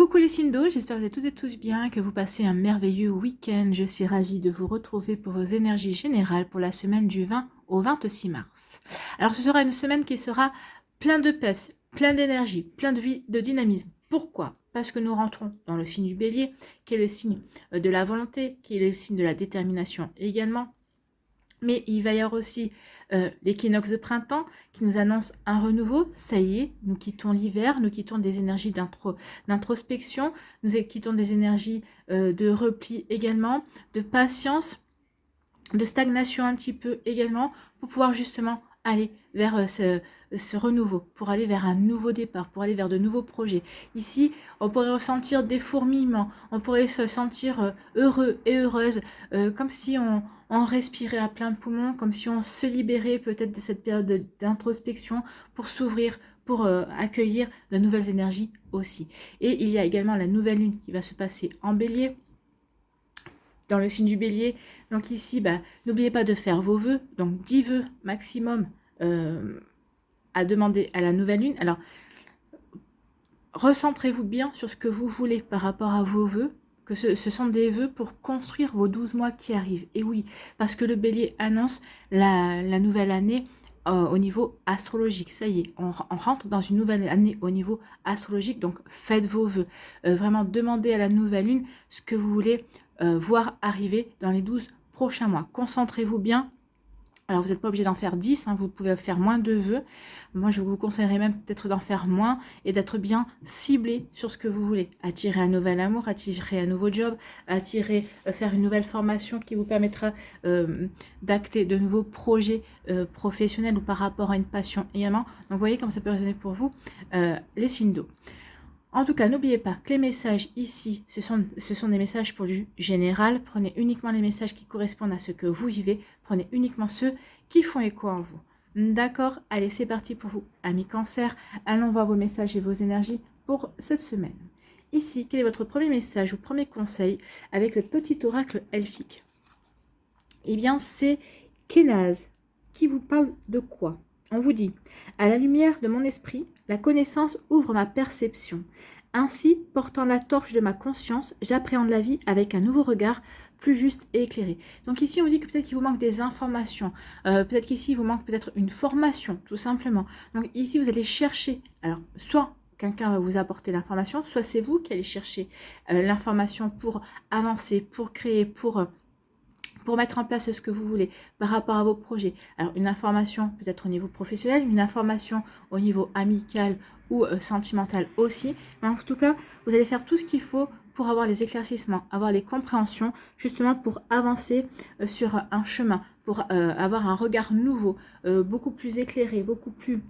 Coucou les Sindo, j'espère que vous êtes toutes et tous bien, que vous passez un merveilleux week-end. Je suis ravie de vous retrouver pour vos énergies générales pour la semaine du 20 au 26 mars. Alors ce sera une semaine qui sera plein de peps, plein d'énergie, plein de vie, de dynamisme. Pourquoi? Parce que nous rentrons dans le signe du bélier, qui est le signe de la volonté, qui est le signe de la détermination également. Mais il va y avoir aussi l'équinoxe de printemps qui nous annonce un renouveau. Ça y est, nous quittons l'hiver, nous quittons des énergies d'introspection, nous quittons des énergies de repli également, de patience, de stagnation un petit peu également, pour pouvoir justement aller vers ce renouveau, pour aller vers un nouveau départ, pour aller vers de nouveaux projets. Ici, on pourrait ressentir des fourmillements, on pourrait se sentir heureux et heureuse, comme si on respirait à plein poumon, comme si on se libérait peut-être de cette période d'introspection pour s'ouvrir, pour accueillir de nouvelles énergies aussi. Et il y a également la nouvelle lune qui va se passer en bélier, dans le signe du bélier. Donc ici, n'oubliez pas de faire vos vœux, donc 10 vœux maximum à demander à la nouvelle lune. Alors, recentrez-vous bien sur ce que vous voulez par rapport à vos vœux, que ce sont des vœux pour construire vos 12 mois qui arrivent. Et oui, parce que le bélier annonce la nouvelle année au niveau astrologique. Ça y est, on rentre dans une nouvelle année au niveau astrologique, donc faites vos vœux. Vraiment, demandez à la nouvelle lune ce que vous voulez voir arriver dans les 12 prochains mois. Concentrez-vous bien. Alors, vous n'êtes pas obligé d'en faire 10, vous pouvez faire moins de vœux. Moi, je vous conseillerais même peut-être d'en faire moins et d'être bien ciblé sur ce que vous voulez. Attirer un nouvel amour, attirer un nouveau job, faire une nouvelle formation qui vous permettra d'acter de nouveaux projets professionnels ou par rapport à une passion également. Donc, vous voyez comme ça peut résonner pour vous, les signes d'eau. En tout cas, n'oubliez pas que les messages ici, ce sont des messages pour du général. Prenez uniquement les messages qui correspondent à ce que vous vivez. Prenez uniquement ceux qui font écho en vous. D'accord? Allez, c'est parti pour vous, amis cancer. Allons voir vos messages et vos énergies pour cette semaine. Ici, quel est votre premier message ou premier conseil avec le petit oracle elfique? Eh bien, c'est Kénaz qui vous parle de quoi? On vous dit, à la lumière de mon esprit, la connaissance ouvre ma perception. Ainsi, portant la torche de ma conscience, j'appréhende la vie avec un nouveau regard plus juste et éclairé. Donc ici, on vous dit que peut-être qu'il vous manque des informations. Peut-être qu'ici, il vous manque peut-être une formation, tout simplement. Donc ici, vous allez chercher. Alors, soit quelqu'un va vous apporter l'information, soit c'est vous qui allez chercher l'information pour avancer, pour créer, pour mettre en place ce que vous voulez par rapport à vos projets. Alors, une information peut-être au niveau professionnel, une information au niveau amical ou sentimental aussi. Mais en tout cas, vous allez faire tout ce qu'il faut pour avoir les éclaircissements, avoir les compréhensions, justement pour avancer sur un chemin, pour avoir un regard nouveau, beaucoup plus éclairé, beaucoup plus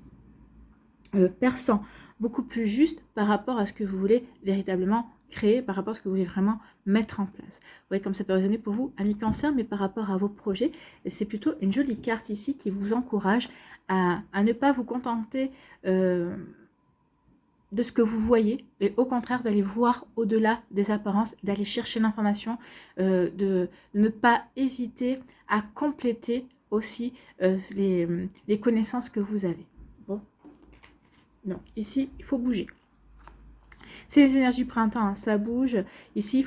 perçant, beaucoup plus juste par rapport à ce que vous voulez véritablement créer, par rapport à ce que vous voulez vraiment mettre en place. Vous voyez comme ça peut résonner pour vous, amis cancer, mais par rapport à vos projets, c'est plutôt une jolie carte ici qui vous encourage à ne pas vous contenter de ce que vous voyez, et au contraire d'aller voir au-delà des apparences, d'aller chercher l'information, de ne pas hésiter à compléter aussi les connaissances que vous avez. Bon. Donc ici, il faut bouger. C'est les énergies printemps, ça bouge. Ici,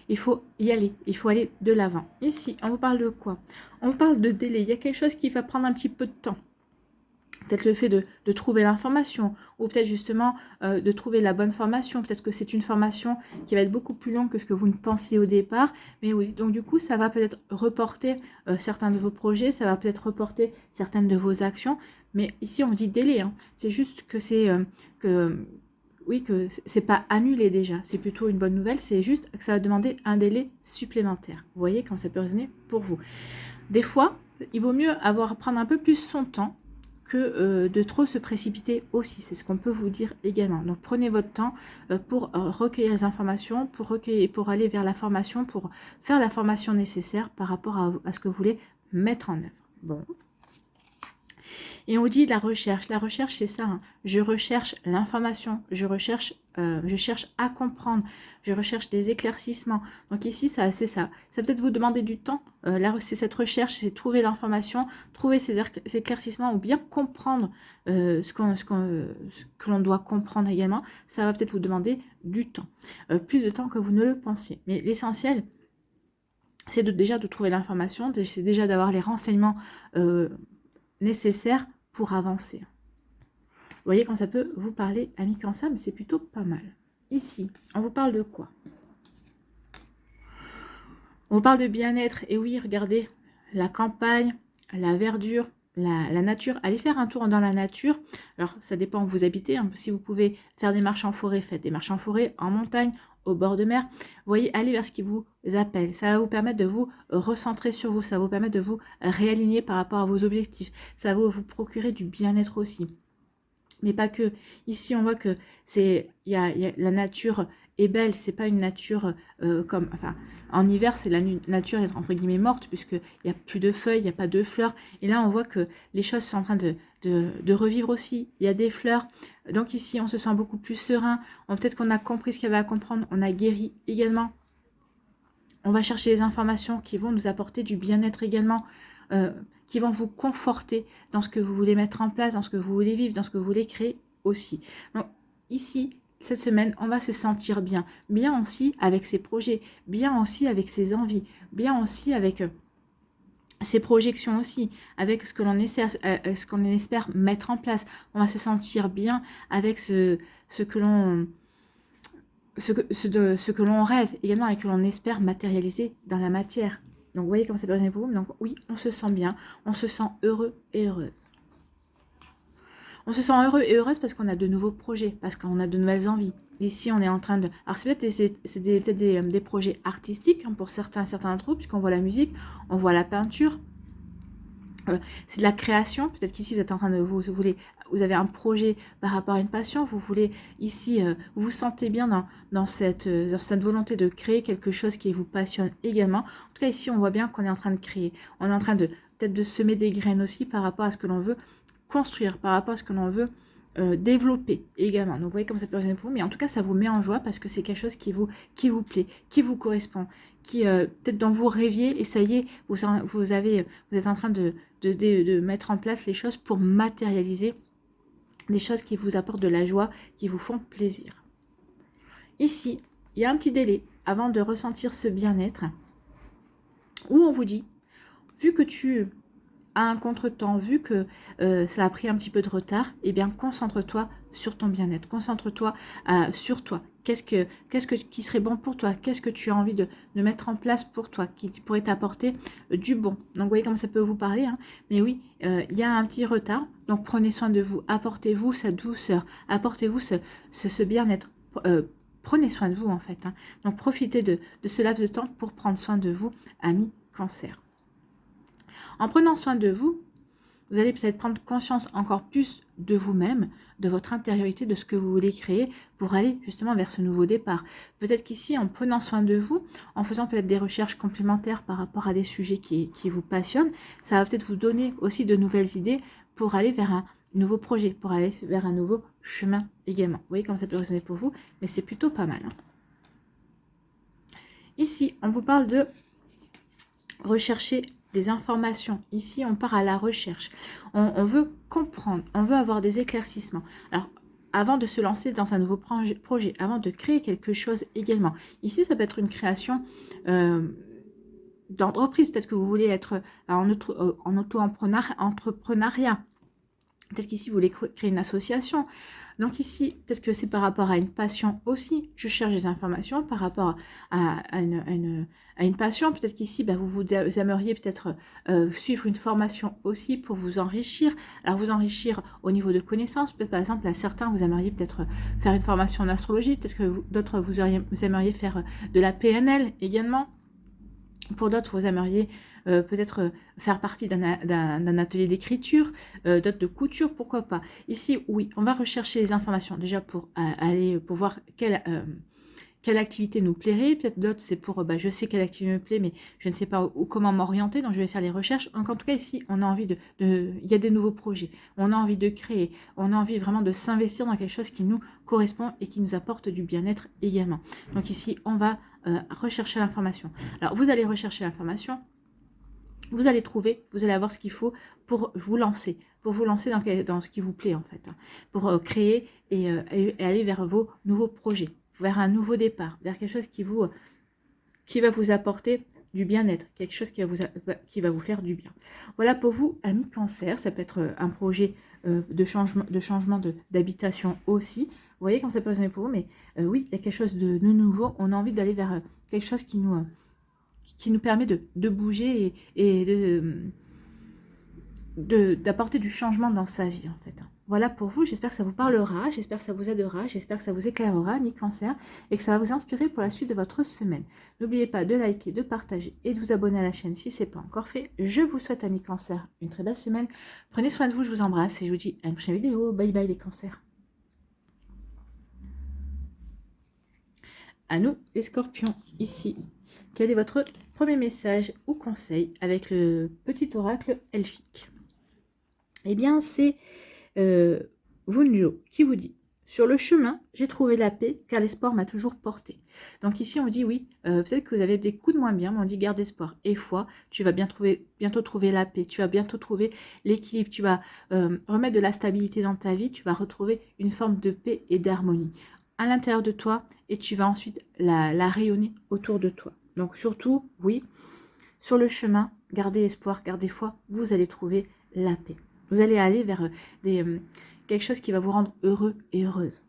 il faut y aller. Il faut aller de l'avant. Ici, on vous parle de quoi? On vous parle de délai. Il y a quelque chose qui va prendre un petit peu de temps. Peut-être le fait de trouver l'information, ou peut-être justement de trouver la bonne formation. Peut-être que c'est une formation qui va être beaucoup plus longue que ce que vous ne pensiez au départ. Mais oui, donc du coup, ça va peut-être reporter certains de vos projets, ça va peut-être reporter certaines de vos actions. Mais ici, on dit délai. C'est juste que c'est que c'est pas annulé déjà, c'est plutôt une bonne nouvelle, c'est juste que ça va demander un délai supplémentaire. Vous voyez quand ça peut résonner pour vous. Des fois, il vaut mieux prendre un peu plus son temps que de trop se précipiter aussi, c'est ce qu'on peut vous dire également. Donc prenez votre temps pour recueillir les informations, pour aller vers la formation, pour faire la formation nécessaire par rapport à ce que vous voulez mettre en œuvre. Bon. Et on dit la recherche. La recherche, c'est ça, hein. Je recherche l'information, je cherche à comprendre, je recherche des éclaircissements. Donc ici, ça, c'est ça. Ça peut-être vous demander du temps. Là, c'est cette recherche, c'est trouver l'information, trouver ces éclaircissements ou bien comprendre ce que l'on doit comprendre également. Ça va peut-être vous demander du temps, plus de temps que vous ne le pensiez. Mais l'essentiel, c'est déjà de trouver l'information, c'est déjà d'avoir les renseignements nécessaires pour avancer. Vous voyez quand ça peut vous parler, amis Cancer, mais c'est plutôt pas mal. Ici, on vous parle de quoi? On vous parle de bien-être. Et oui, regardez, la campagne, la verdure, la nature. Allez faire un tour dans la nature. Alors, ça dépend où vous habitez. Hein. Si vous pouvez faire des marches en forêt, faites des marches en forêt, en montagne, au bord de mer. Vous voyez, allez vers ce qui vous appelle. Ça va vous permettre de vous recentrer sur vous. Ça va vous permettre de vous réaligner par rapport à vos objectifs. Ça va vous procurer du bien-être aussi. Mais pas que. Ici, on voit que la nature est belle. C'est pas une nature comme... Enfin, en hiver, c'est la nature est entre guillemets morte, puisqu'il n'y a plus de feuilles, il n'y a pas de fleurs. Et là, on voit que les choses sont en train de revivre aussi. Il y a des fleurs. Donc ici, on se sent beaucoup plus serein. Peut-être qu'on a compris ce qu'il y avait à comprendre. On a guéri également. On va chercher les informations qui vont nous apporter du bien-être également. Qui vont vous conforter dans ce que vous voulez mettre en place, dans ce que vous voulez vivre, dans ce que vous voulez créer aussi. Donc ici, cette semaine, on va se sentir bien. Bien aussi avec ses projets, bien aussi avec ses envies, bien aussi avec ses projections aussi, avec ce que l'on espère mettre en place. On va se sentir bien avec ce que l'on rêve également et que l'on espère matérialiser dans la matière. Donc, vous voyez comment ça peut résonner pour vous. Donc, oui, on se sent bien, on se sent heureux et heureuse. On se sent heureux et heureuse parce qu'on a de nouveaux projets, parce qu'on a de nouvelles envies. Ici, on est en train de... Alors, c'est peut-être des projets artistiques hein, pour certains d'entre vous, puisqu'on voit la musique, on voit la peinture. C'est de la création. Peut-être qu'ici, vous êtes en train de... Vous avez un projet par rapport à une passion. Vous voulez ici... vous vous sentez bien dans cette volonté de créer quelque chose qui vous passionne également. En tout cas, ici, on voit bien qu'on est en train de créer. On est en train peut-être de semer des graines aussi par rapport à ce que l'on veut construire, par rapport à ce que l'on veut développer également. Donc, vous voyez comme ça peut résonner pour vous. Mais en tout cas, ça vous met en joie parce que c'est quelque chose qui vous plaît, qui vous correspond, qui peut-être dont vous rêviez et ça y est, vous êtes en train de mettre en place les choses pour matérialiser des choses qui vous apportent de la joie, qui vous font plaisir. Ici, il y a un petit délai avant de ressentir ce bien-être où on vous dit, vu que tu as un contretemps, vu que ça a pris un petit peu de retard, eh bien concentre-toi sur ton bien-être, concentre-toi sur toi. Qu'est-ce qui serait bon pour toi? Qu'est-ce que tu as envie de mettre en place pour toi, qui pourrait t'apporter du bon? Donc, vous voyez comment ça peut vous parler. Hein. Mais oui, il y a un petit retard. Donc, prenez soin de vous. Apportez-vous cette douceur. Apportez-vous ce bien-être. Prenez soin de vous, en fait. Hein. Donc, profitez de ce laps de temps pour prendre soin de vous, amis Cancer. En prenant soin de vous, vous allez peut-être prendre conscience encore plus de vous-même, de votre intériorité, de ce que vous voulez créer pour aller justement vers ce nouveau départ. Peut-être qu'ici, en prenant soin de vous, en faisant peut-être des recherches complémentaires par rapport à des sujets qui vous passionnent, ça va peut-être vous donner aussi de nouvelles idées pour aller vers un nouveau projet, pour aller vers un nouveau chemin également. Vous voyez comment ça peut résonner pour vous, mais c'est plutôt pas mal. Hein. Ici, on vous parle de rechercher des informations. Ici, on part à la recherche. On veut comprendre, on veut avoir des éclaircissements. Alors, avant de se lancer dans un nouveau projet, avant de créer quelque chose également. Ici, ça peut être une création d'entreprise. Peut-être que vous voulez être en auto-entrepreneuriat. Peut-être qu'ici, vous voulez créer une association. Donc ici, peut-être que c'est par rapport à une passion aussi. Je cherche des informations par rapport à une passion. Peut-être qu'ici, vous aimeriez peut-être suivre une formation aussi pour vous enrichir. Alors vous enrichir au niveau de connaissances. Peut-être par exemple, à certains, vous aimeriez peut-être faire une formation en astrologie. Peut-être que d'autres, vous aimeriez faire de la PNL également. Pour d'autres, vous aimeriez peut-être faire partie d'un atelier d'écriture, d'autres de couture, pourquoi pas. Ici, oui, on va rechercher les informations déjà pour voir quelle activité nous plairait, peut-être d'autres c'est pour, je sais quelle activité me plaît, mais je ne sais pas comment m'orienter, donc je vais faire les recherches. Donc en tout cas ici, on a envie il y a des nouveaux projets, on a envie de créer, on a envie vraiment de s'investir dans quelque chose qui nous correspond et qui nous apporte du bien-être également. Donc ici, on va rechercher l'information. Alors vous allez rechercher l'information, vous allez trouver, vous allez avoir ce qu'il faut pour vous lancer dans ce qui vous plaît en fait, hein, pour créer et aller vers vos nouveaux projets, vers un nouveau départ, vers quelque chose qui va vous apporter du bien-être, quelque chose qui va vous faire du bien. Voilà pour vous, amis Cancer, ça peut être un projet de changement d'habitation aussi. Vous voyez comment ça peut résonner pour vous, mais oui, il y a quelque chose de nouveau, on a envie d'aller vers quelque chose qui nous permet de bouger et d'apporter du changement dans sa vie en fait. Voilà pour vous, j'espère que ça vous parlera, j'espère que ça vous aidera, j'espère que ça vous éclairera, amis Cancer, et que ça va vous inspirer pour la suite de votre semaine. N'oubliez pas de liker, de partager et de vous abonner à la chaîne si ce n'est pas encore fait. Je vous souhaite, amis Cancer, une très belle semaine. Prenez soin de vous, je vous embrasse et je vous dis à une prochaine vidéo. Bye bye les Cancers. À nous les Scorpions, ici. Quel est votre premier message ou conseil avec le petit oracle elfique? Eh bien, c'est Vunjo qui vous dit: sur le chemin, j'ai trouvé la paix, car l'espoir m'a toujours porté. Donc ici, on dit oui, peut-être que vous avez des coups de moins bien, mais on dit garde espoir et foi, tu vas bientôt trouver la paix, tu vas bientôt trouver l'équilibre, tu vas remettre de la stabilité dans ta vie, tu vas retrouver une forme de paix et d'harmonie à l'intérieur de toi, et tu vas ensuite la rayonner autour de toi. Donc surtout, oui, sur le chemin, gardez espoir, gardez foi, vous allez trouver la paix. Vous allez aller vers quelque chose qui va vous rendre heureux et heureuse.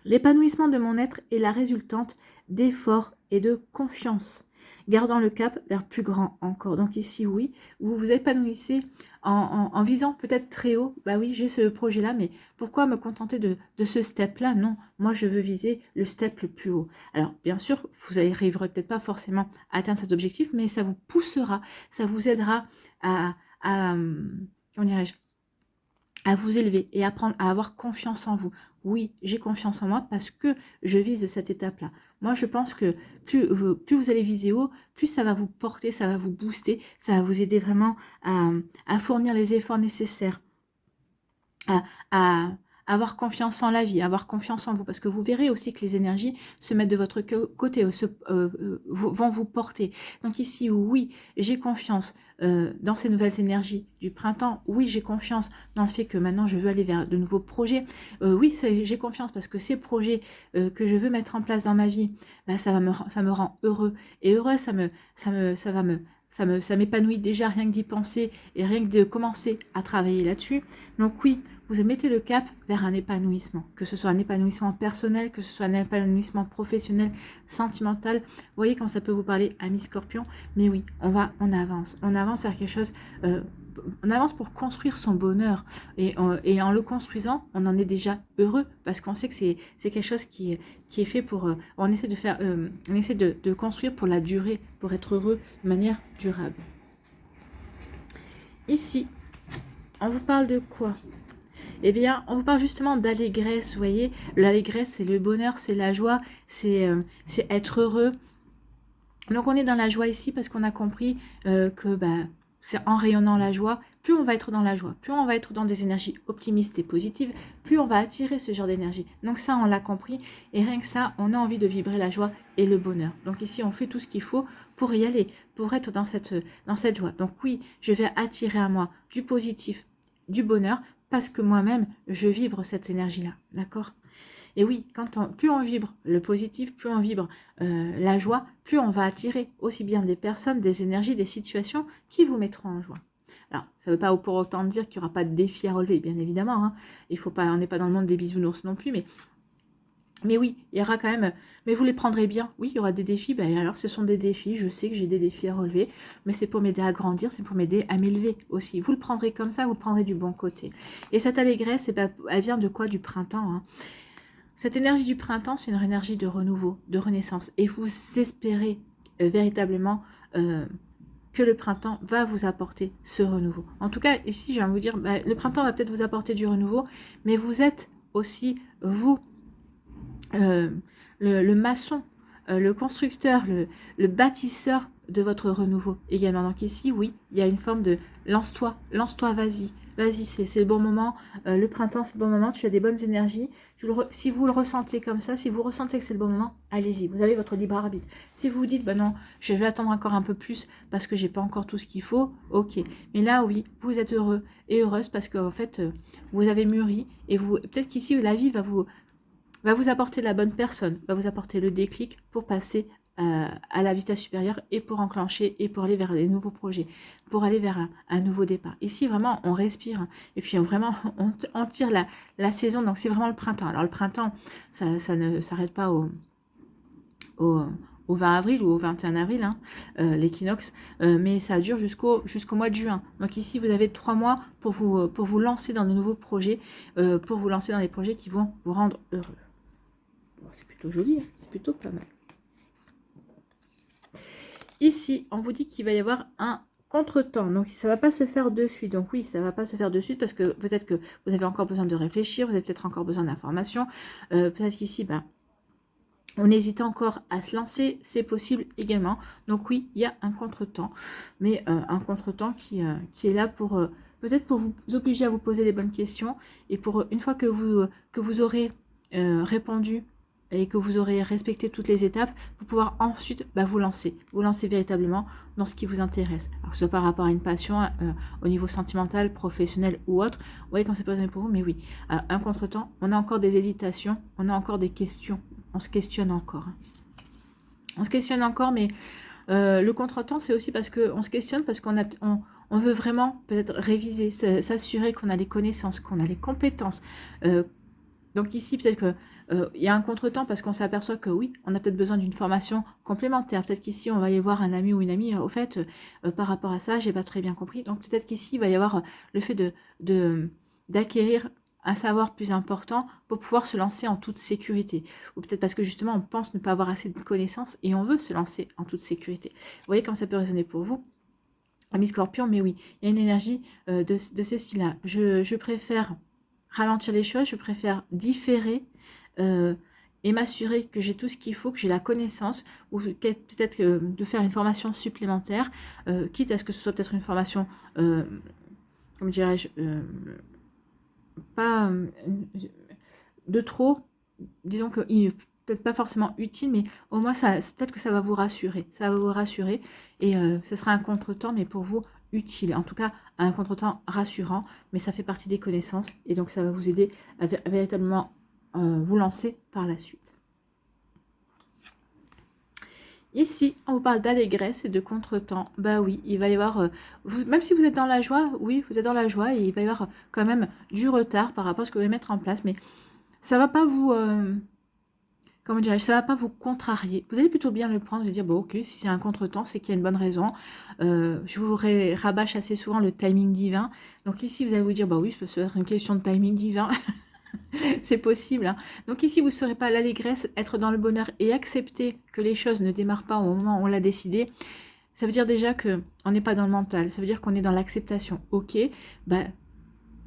L'épanouissement de mon être est la résultante d'efforts et de confiance, gardant le cap vers plus grand encore. Donc ici, oui, vous vous épanouissez en visant peut-être très haut. Bah oui, j'ai ce projet-là, mais pourquoi me contenter de ce step-là? Non, moi je veux viser le step le plus haut. Alors bien sûr, vous n'arriverez peut-être pas forcément à atteindre cet objectif, mais ça vous poussera, ça vous aidera à comment dirais-je, à vous élever et apprendre à avoir confiance en vous. Oui, j'ai confiance en moi parce que je vise cette étape-là. Moi, je pense que plus vous allez viser haut, plus ça va vous porter, ça va vous booster, ça va vous aider vraiment à fournir les efforts nécessaires, à avoir confiance en la vie, avoir confiance en vous, parce que vous verrez aussi que les énergies se mettent de votre côté, vont vous porter. Donc ici, oui, j'ai confiance dans ces nouvelles énergies du printemps. Oui, j'ai confiance dans le fait que maintenant je veux aller vers de nouveaux projets. Oui, j'ai confiance parce que ces projets que je veux mettre en place dans ma vie, bah, ça me rend heureux. Et heureux, ça m'épanouit déjà rien que d'y penser et rien que de commencer à travailler là-dessus. Donc oui, vous mettez le cap vers un épanouissement, que ce soit un épanouissement personnel, que ce soit un épanouissement professionnel, sentimental. Vous voyez comment ça peut vous parler, amis Scorpion. Mais oui, on avance vers quelque chose. On avance pour construire son bonheur, et en le construisant, on en est déjà heureux parce qu'on sait que c'est quelque chose qui est fait pour. On essaie de construire pour la durée, pour être heureux de manière durable. Ici, on vous parle de quoi? Eh bien, on vous parle justement d'allégresse, vous voyez. L'allégresse, c'est le bonheur, c'est la joie, c'est être heureux. Donc, on est dans la joie ici parce qu'on a compris que c'est en rayonnant la joie, plus on va être dans la joie, plus on va être dans des énergies optimistes et positives, plus on va attirer ce genre d'énergie. Donc ça, on l'a compris, et rien que ça, on a envie de vibrer la joie et le bonheur. Donc ici, on fait tout ce qu'il faut pour y aller, pour être dans cette joie. Donc oui, je vais attirer à moi du positif, du bonheur, parce que moi-même, je vibre cette énergie-là, d'accord? Et oui, plus on vibre le positif, plus on vibre la joie, plus on va attirer aussi bien des personnes, des énergies, des situations qui vous mettront en joie. Alors, ça ne veut pas pour autant dire qu'il n'y aura pas de défis à relever, bien évidemment. Hein. On n'est pas dans le monde des bisounours non plus, mais oui, il y aura quand même... Mais vous les prendrez bien. Oui, il y aura des défis. Alors, ce sont des défis. Je sais que j'ai des défis à relever. Mais c'est pour m'aider à grandir. C'est pour m'aider à m'élever aussi. Vous le prendrez comme ça. Vous le prendrez du bon côté. Et cette allégresse, elle vient de quoi? Du printemps. Hein. Cette énergie du printemps, c'est une énergie de renouveau, de renaissance. Et vous espérez véritablement que le printemps va vous apporter ce renouveau. En tout cas, ici, j'ai envie de vous dire, le printemps va peut-être vous apporter du renouveau, mais vous êtes aussi, vous le maçon, le constructeur, le bâtisseur de votre renouveau également. Donc ici, oui, il y a une forme de lance-toi, vas-y. Vas-y, c'est le bon moment. Le printemps, c'est le bon moment. Tu as des bonnes énergies. Si vous le ressentez comme ça, si vous ressentez que c'est le bon moment, allez-y. Vous avez votre libre arbitre. Si vous vous dites, bah non, je vais attendre encore un peu plus parce que j'ai pas encore tout ce qu'il faut, ok. Mais là, oui, vous êtes heureux et heureuse parce qu'en fait, vous avez mûri et vous, peut-être qu'ici, la vie va vous apporter la bonne personne, va vous apporter le déclic pour passer à la vitesse supérieure et pour enclencher et pour aller vers des nouveaux projets, pour aller vers un nouveau départ. Ici, vraiment, on respire hein, et puis vraiment, on tire la saison. Donc, c'est vraiment le printemps. Alors, le printemps, ça ne s'arrête pas au, au 20 avril ou au 21 avril, hein, l'équinoxe, mais ça dure jusqu'au mois de juin. Donc ici, vous avez 3 mois pour vous lancer dans de nouveaux projets, pour vous lancer dans des projets qui vont vous rendre heureux. Bon, c'est plutôt joli, hein, c'est plutôt pas mal. Ici, on vous dit qu'il va y avoir un contretemps, donc ça ne va pas se faire de suite. Donc oui, ça ne va pas se faire de suite parce que peut-être que vous avez encore besoin de réfléchir, vous avez peut-être encore besoin d'informations, peut-être qu'ici, ben, on hésite encore à se lancer, c'est possible également. Donc oui, il y a un contretemps, mais un contretemps qui est là pour peut-être pour vous obliger à vous poser les bonnes questions et pour une fois que vous aurez répondu et que vous aurez respecté toutes les étapes, pour pouvoir ensuite vous lancer véritablement dans ce qui vous intéresse. Alors que ce soit par rapport à une passion, au niveau sentimental, professionnel ou autre, vous voyez quand c'est pas pour vous, mais oui, un contretemps, on a encore des hésitations, on a encore des questions, on se questionne encore. On se questionne encore, mais le contretemps, c'est aussi parce qu'on se questionne, parce on veut vraiment peut-être réviser, s'assurer qu'on a les connaissances, qu'on a les compétences. Donc ici, peut-être que il y a un contretemps parce qu'on s'aperçoit que oui, on a peut-être besoin d'une formation complémentaire. Peut-être qu'ici, on va aller voir un ami ou une amie. Au fait, par rapport à ça, j'ai pas très bien compris. Donc peut-être qu'ici, il va y avoir le fait d'acquérir un savoir plus important pour pouvoir se lancer en toute sécurité. Ou peut-être parce que justement, on pense ne pas avoir assez de connaissances et on veut se lancer en toute sécurité. Vous voyez quand ça peut résonner pour vous, ami Scorpion, mais oui, il y a une énergie de ce style-là. Je préfère ralentir les choses, je préfère différer et m'assurer que j'ai tout ce qu'il faut, que j'ai la connaissance, ou peut-être de faire une formation supplémentaire, quitte à ce que ce soit peut-être une formation, comme dirais-je, pas de trop, disons que peut-être pas forcément utile, mais au moins peut-être que ça va vous rassurer. Ça va vous rassurer et ce sera un contretemps, mais pour vous utile. En tout cas, un contretemps rassurant, mais ça fait partie des connaissances et donc ça va vous aider à véritablement vous lancer par la suite. Ici, on vous parle d'allégresse et de contretemps. Bah oui, il va y avoir, même si vous êtes dans la joie, oui, vous êtes dans la joie et il va y avoir quand même du retard par rapport à ce que vous allez mettre en place, mais ça va pas vous, comment dirais-je, ça va pas vous contrarier. Vous allez plutôt bien le prendre, vous allez dire, bon ok, si c'est un contretemps, c'est qu'il y a une bonne raison. Je vous rabâche assez souvent le timing divin. Donc ici, vous allez vous dire, bah oui, ça peut être une question de timing divin. C'est possible. Hein. Donc ici, vous ne serez pas l'allégresse, être dans le bonheur et accepter que les choses ne démarrent pas au moment où on l'a décidé. Ça veut dire déjà qu'on n'est pas dans le mental. Ça veut dire qu'on est dans l'acceptation. Ok, bah,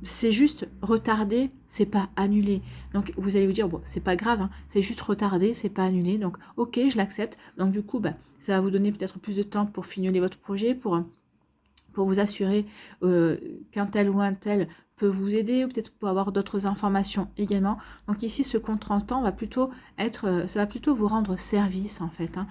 c'est juste retardé, c'est pas annulé. Donc vous allez vous dire, bon, c'est pas grave, hein, c'est juste retardé, c'est pas annulé. Donc ok, je l'accepte. Donc du coup, bah, ça va vous donner peut-être plus de temps pour fignoler votre projet, pour vous assurer qu'un tel ou un tel peut vous aider, ou peut-être pour avoir d'autres informations également. Donc ici, ce contretemps va plutôt être, ça va plutôt vous rendre service en fait. Hein.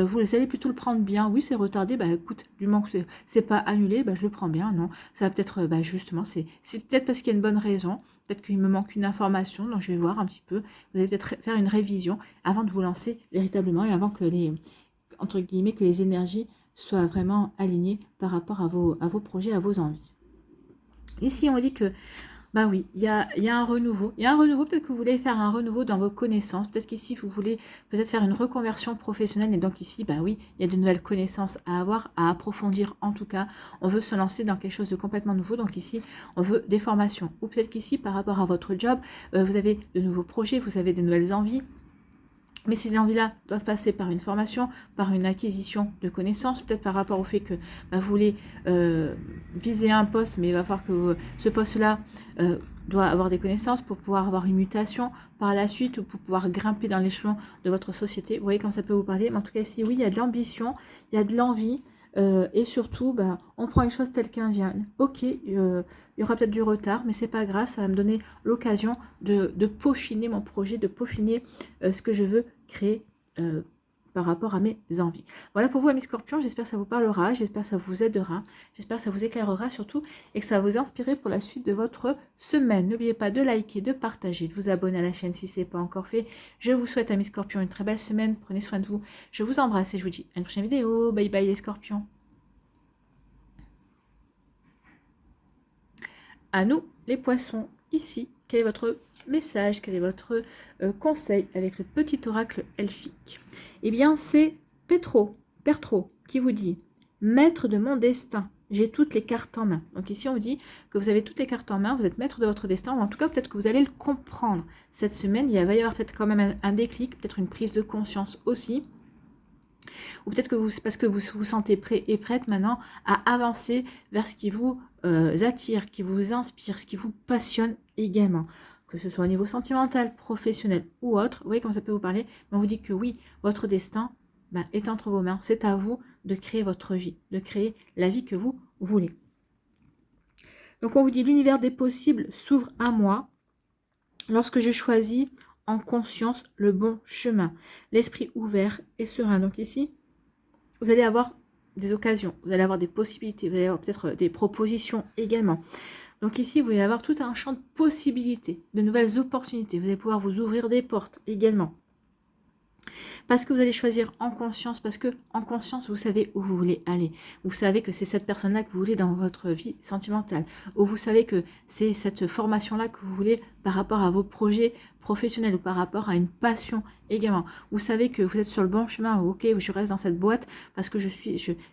Vous allez plutôt le prendre bien. Oui, c'est retardé, bah écoute, du moment que c'est pas annulé, bah je le prends bien. Non, ça va peut-être, bah justement, c'est peut-être parce qu'il y a une bonne raison. Peut-être qu'il me manque une information, donc je vais voir un petit peu. Vous allez peut-être faire une révision avant de vous lancer véritablement et avant que entre guillemets, que les énergies soient vraiment alignées par rapport à vos projets, à vos envies. Ici, on dit que, bah oui, il y a un renouveau. Il y a un renouveau, peut-être que vous voulez faire un renouveau dans vos connaissances. Peut-être qu'ici, vous voulez peut-être faire une reconversion professionnelle. Et donc ici, bah oui, il y a de nouvelles connaissances à avoir, à approfondir en tout cas. On veut se lancer dans quelque chose de complètement nouveau. Donc ici, on veut des formations. Ou peut-être qu'ici, par rapport à votre job, vous avez de nouveaux projets, vous avez de nouvelles envies. Mais ces envies-là doivent passer par une formation, par une acquisition de connaissances, peut-être par rapport au fait que vous voulez viser un poste, mais il va falloir que ce poste-là, doit avoir des connaissances pour pouvoir avoir une mutation par la suite ou pour pouvoir grimper dans l'échelon de votre société. Vous voyez comme ça peut vous parler. Mais en tout cas, ici, oui, il y a de l'ambition, il y a de l'envie. Et surtout, on prend les choses telles qu'elles viennent. Ok, il y aura peut-être du retard, mais c'est pas grave, ça va me donner l'occasion de peaufiner mon projet, de peaufiner ce que je veux créer par rapport à mes envies. Voilà pour vous, amis scorpions, j'espère que ça vous parlera, j'espère que ça vous aidera, j'espère que ça vous éclairera surtout et que ça va vous inspirer pour la suite de votre semaine. N'oubliez pas de liker, de partager, de vous abonner à la chaîne si ce n'est pas encore fait. Je vous souhaite, amis scorpions, une très belle semaine, prenez soin de vous, je vous embrasse et je vous dis à une prochaine vidéo. Bye bye les scorpions. À nous, les poissons, ici, quel est votre message, quel est votre conseil avec le petit oracle elfique? Eh bien, c'est Pertro qui vous dit « Maître de mon destin, j'ai toutes les cartes en main. » Donc ici, on vous dit que vous avez toutes les cartes en main, vous êtes maître de votre destin, ou en tout cas, peut-être que vous allez le comprendre. Cette semaine, il va y avoir peut-être quand même un déclic, peut-être une prise de conscience aussi. Ou peut-être que parce que vous vous sentez prêt et prête maintenant à avancer vers ce qui vous attire, qui vous inspire, ce qui vous passionne également. Que ce soit au niveau sentimental, professionnel ou autre. Vous voyez comment ça peut vous parler? Mais on vous dit que oui, votre destin est entre vos mains. C'est à vous de créer votre vie, de créer la vie que vous voulez. Donc on vous dit l'univers des possibles s'ouvre à moi lorsque je choisis en conscience le bon chemin. L'esprit ouvert et serein. Donc ici, vous allez avoir des occasions, vous allez avoir des possibilités, vous allez avoir peut-être des propositions également. Donc ici, vous allez avoir tout un champ de possibilités, de nouvelles opportunités. Vous allez pouvoir vous ouvrir des portes également. Parce que vous allez choisir en conscience, parce que en conscience, vous savez où vous voulez aller. Vous savez que c'est cette personne-là que vous voulez dans votre vie sentimentale. Ou vous savez que c'est cette formation-là que vous voulez par rapport à vos projets professionnels ou par rapport à une passion également. Vous savez que vous êtes sur le bon chemin. Ok, je reste dans cette boîte parce que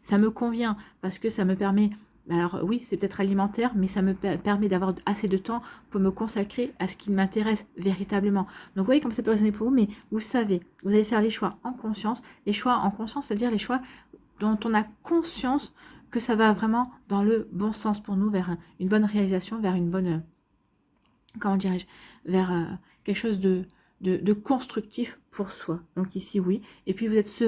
ça me convient, parce que ça me permet... Alors oui, c'est peut-être alimentaire, mais ça me permet d'avoir assez de temps pour me consacrer à ce qui m'intéresse véritablement. Donc vous voyez comme ça peut résonner pour vous, mais vous savez, vous allez faire les choix en conscience. Les choix en conscience, c'est-à-dire les choix dont on a conscience que ça va vraiment dans le bon sens pour nous, vers une bonne réalisation, vers une bonne... comment dirais-je? Vers quelque chose de constructif pour soi. Donc ici, oui. Et puis vous êtes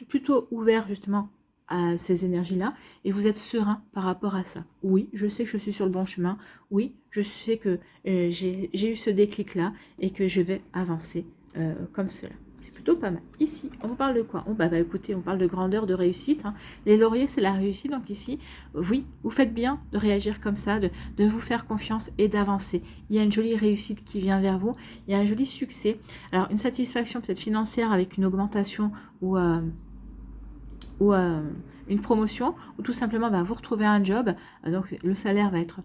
plutôt ouvert justement à ces énergies-là et vous êtes serein par rapport à ça. Oui, je sais que je suis sur le bon chemin. Oui, je sais que j'ai eu ce déclic-là et que je vais avancer comme cela. C'est plutôt pas mal. Ici, on vous parle de quoi? Écoutez, on parle de grandeur, de réussite. Hein. Les lauriers, c'est la réussite. Donc ici, oui, vous faites bien de réagir comme ça, de vous faire confiance et d'avancer. Il y a une jolie réussite qui vient vers vous. Il y a un joli succès. Alors, une satisfaction peut-être financière avec une augmentation ou une promotion, ou tout simplement vous retrouvez un job, donc le salaire va être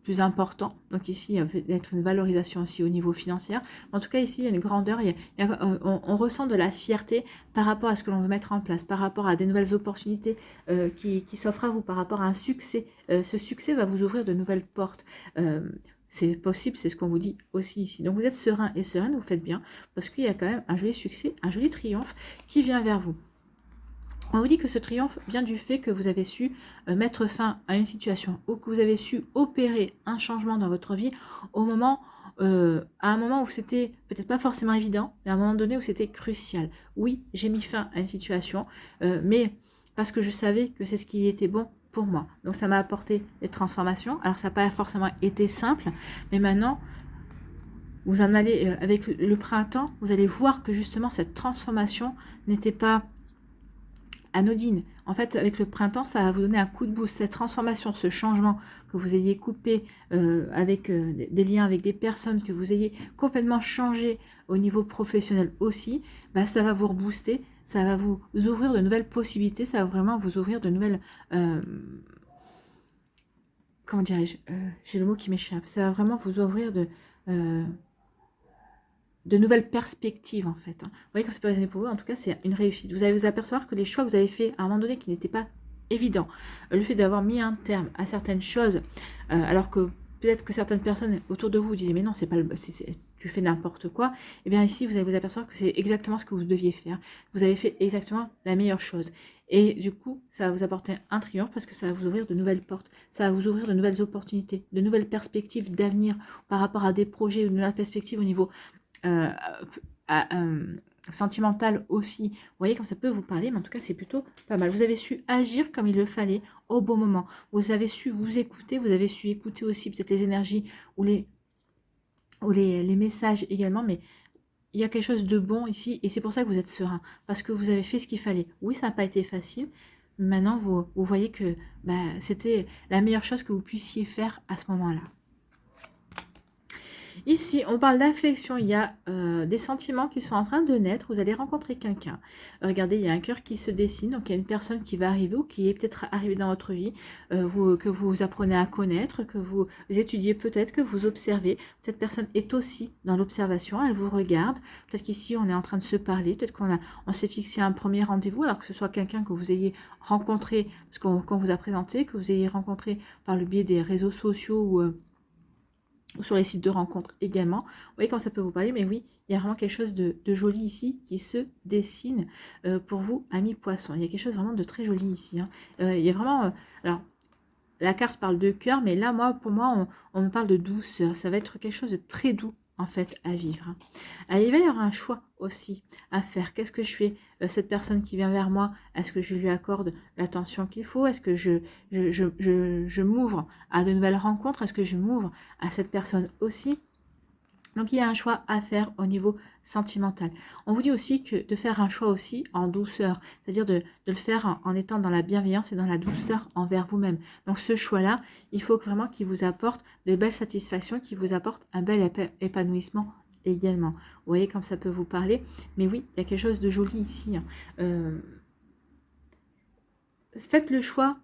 plus important. Donc ici, il y a peut-être une valorisation aussi au niveau financier. En tout cas, ici, il y a une grandeur, on ressent de la fierté par rapport à ce que l'on veut mettre en place, par rapport à des nouvelles opportunités qui s'offrent à vous, par rapport à un succès. Ce succès va vous ouvrir de nouvelles portes. C'est possible, c'est ce qu'on vous dit aussi ici. Donc vous êtes serein et sereine, vous faites bien, parce qu'il y a quand même un joli succès, un joli triomphe qui vient vers vous. On vous dit que ce triomphe vient du fait que vous avez su mettre fin à une situation ou que vous avez su opérer un changement dans votre vie à un moment où c'était peut-être pas forcément évident, mais à un moment donné où c'était crucial. Oui, j'ai mis fin à une situation, mais parce que je savais que c'est ce qui était bon pour moi. Donc ça m'a apporté des transformations. Alors ça n'a pas forcément été simple, mais maintenant... vous en allez, avec le printemps, vous allez voir que justement cette transformation n'était pas anodine. En fait, avec le printemps, ça va vous donner un coup de boost. Cette transformation, ce changement que vous ayez coupé avec des liens avec des personnes, que vous ayez complètement changé au niveau professionnel aussi, ça va vous rebooster, ça va vous ouvrir de nouvelles possibilités, ça va vraiment vous ouvrir de nouvelles... comment dirais-je, j'ai le mot qui m'échappe. Ça va vraiment vous ouvrir de nouvelles perspectives en fait. Vous voyez comme ça peut résonner pour vous, en tout cas c'est une réussite. Vous allez vous apercevoir que les choix que vous avez faits à un moment donné qui n'étaient pas évidents, le fait d'avoir mis un terme à certaines choses, alors que peut-être que certaines personnes autour de vous disaient mais non, c'est pas tu fais n'importe quoi, et bien ici vous allez vous apercevoir que c'est exactement ce que vous deviez faire. Vous avez fait exactement la meilleure chose. Et du coup, ça va vous apporter un triomphe parce que ça va vous ouvrir de nouvelles portes, ça va vous ouvrir de nouvelles opportunités, de nouvelles perspectives d'avenir par rapport à des projets ou de nouvelles perspectives au niveau euh, à, sentimental aussi. Vous voyez comme ça peut vous parler, mais en tout cas, c'est plutôt pas mal. Vous avez su agir comme il le fallait au bon moment. Vous avez su vous écouter, vous avez su écouter aussi peut-être les énergies ou les messages également, mais il y a quelque chose de bon ici et c'est pour ça que vous êtes serein, parce que vous avez fait ce qu'il fallait. Oui, ça n'a pas été facile. Maintenant, vous voyez que bah, c'était la meilleure chose que vous puissiez faire à ce moment-là. Ici, on parle d'affection, il y a des sentiments qui sont en train de naître, vous allez rencontrer quelqu'un. Regardez, il y a un cœur qui se dessine, donc il y a une personne qui va arriver ou qui est peut-être arrivée dans votre vie, que vous apprenez à connaître, que vous étudiez peut-être, que vous observez. Cette personne est aussi dans l'observation, elle vous regarde. Peut-être qu'ici, on est en train de se parler, peut-être on s'est fixé un premier rendez-vous, alors que ce soit quelqu'un que vous ayez rencontré, parce qu'on vous a présenté, que vous ayez rencontré par le biais des réseaux sociaux ou sur les sites de rencontres également. Vous voyez quand ça peut vous parler, mais oui, il y a vraiment quelque chose de joli ici qui se dessine pour vous, amis poissons. Il y a quelque chose vraiment de très joli ici. Hein. Il y a vraiment... alors, la carte parle de cœur, mais là, pour moi, on me parle de douceur. Ça va être quelque chose de très doux, en fait, à vivre. Hein. Alors, il va y avoir un choix aussi à faire. Qu'est-ce que je fais cette personne qui vient vers moi, est-ce que je lui accorde l'attention qu'il faut? Est-ce que je m'ouvre à de nouvelles rencontres? Est-ce que je m'ouvre à cette personne aussi? Donc, il y a un choix à faire au niveau sentimental. On vous dit aussi que de faire un choix aussi en douceur, c'est-à-dire de le faire en étant dans la bienveillance et dans la douceur envers vous-même. Donc, ce choix-là, il faut vraiment qu'il vous apporte de belles satisfactions, qu'il vous apporte un bel épanouissement également. Vous voyez comme ça peut vous parler. Mais oui, il y a quelque chose de joli ici. Hein. Faites le choix.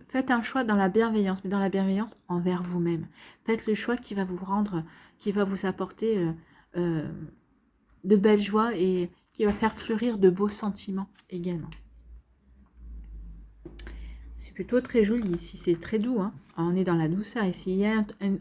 Faites un choix dans la bienveillance, mais dans la bienveillance envers vous-même. Faites le choix qui va vous rendre, qui va vous apporter de belles joies et qui va faire fleurir de beaux sentiments également. C'est plutôt très joli ici, c'est très doux. Hein. On est dans la douceur ici.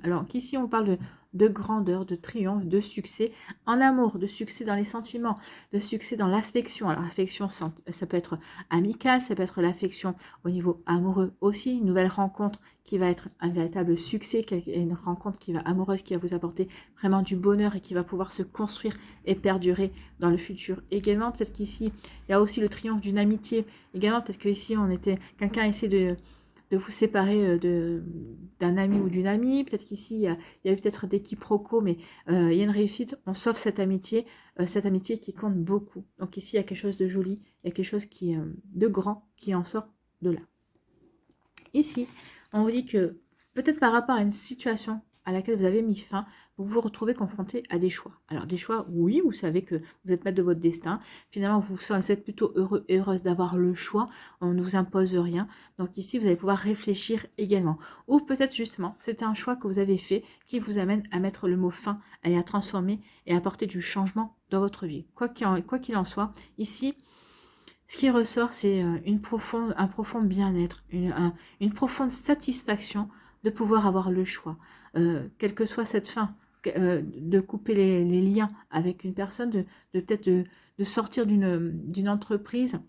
Alors qu'ici on parle de grandeur, de triomphe, de succès en amour, de succès dans les sentiments, de succès dans l'affection. Alors l'affection, ça peut être amical, ça peut être l'affection au niveau amoureux aussi, une nouvelle rencontre qui va être un véritable succès, une rencontre qui va amoureuse, qui va vous apporter vraiment du bonheur et qui va pouvoir se construire et perdurer dans le futur également. Peut-être qu'ici, il y a aussi le triomphe d'une amitié. Également, peut-être qu'ici, quelqu'un essaie de vous séparer d'un ami ou d'une amie. Peut-être qu'ici, il y a eu peut-être des quiproquos, mais il y a une réussite. On sauve cette amitié qui compte beaucoup. Donc ici, il y a quelque chose de joli, il y a quelque chose de grand qui en sort de là. Ici, on vous dit que peut-être par rapport à une situation à laquelle vous avez mis fin, vous vous retrouvez confronté à des choix. Alors des choix, oui, vous savez que vous êtes maître de votre destin. Finalement, vous êtes plutôt heureux et heureuse d'avoir le choix. On ne vous impose rien. Donc ici, vous allez pouvoir réfléchir également. Ou peut-être justement, c'est un choix que vous avez fait qui vous amène à mettre le mot fin et à transformer et à apporter du changement dans votre vie. Quoi qu'il en soit, ici, ce qui ressort, c'est un profond bien-être, une profonde satisfaction de pouvoir avoir le choix. Quelle que soit cette fin, de couper les liens avec une personne, peut-être de sortir d'une entreprise,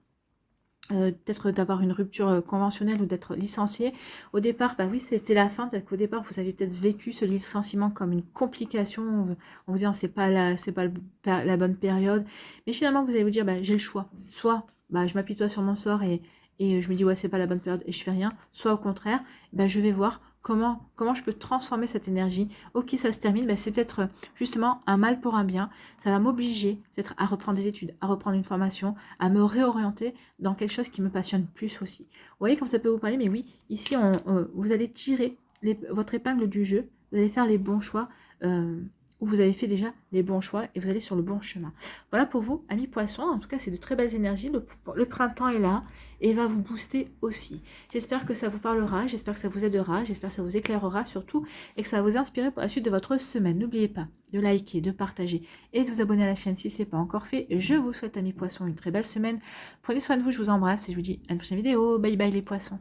peut-être d'avoir une rupture conventionnelle ou d'être licencié. Au départ, bah oui, c'était la fin. Peut-être qu'au départ, vous avez peut-être vécu ce licenciement comme une complication, en vous disant c'est pas la bonne période. Mais finalement, vous allez vous dire, bah, j'ai le choix. Soit je m'apitoie sur mon sort et je me dis ouais, c'est pas la bonne période et je fais rien. Soit au contraire, je vais voir comment je peux transformer cette énergie. Ok, ça se termine, c'est peut-être justement un mal pour un bien. Ça va m'obliger peut-être à reprendre des études, à reprendre une formation, à me réorienter dans quelque chose qui me passionne plus aussi. Vous voyez comme ça peut vous parler, mais oui, ici, vous allez tirer votre épingle du jeu, vous allez faire les bons choix, où vous avez fait déjà les bons choix et vous allez sur le bon chemin. Voilà pour vous, amis poissons. En tout cas, c'est de très belles énergies. Le printemps est là et va vous booster aussi. J'espère que ça vous parlera, j'espère que ça vous aidera, j'espère que ça vous éclairera surtout et que ça va vous inspirer pour la suite de votre semaine. N'oubliez pas de liker, de partager et de vous abonner à la chaîne si ce n'est pas encore fait. Je vous souhaite, amis poissons, une très belle semaine. Prenez soin de vous, je vous embrasse et je vous dis à une prochaine vidéo. Bye bye les poissons.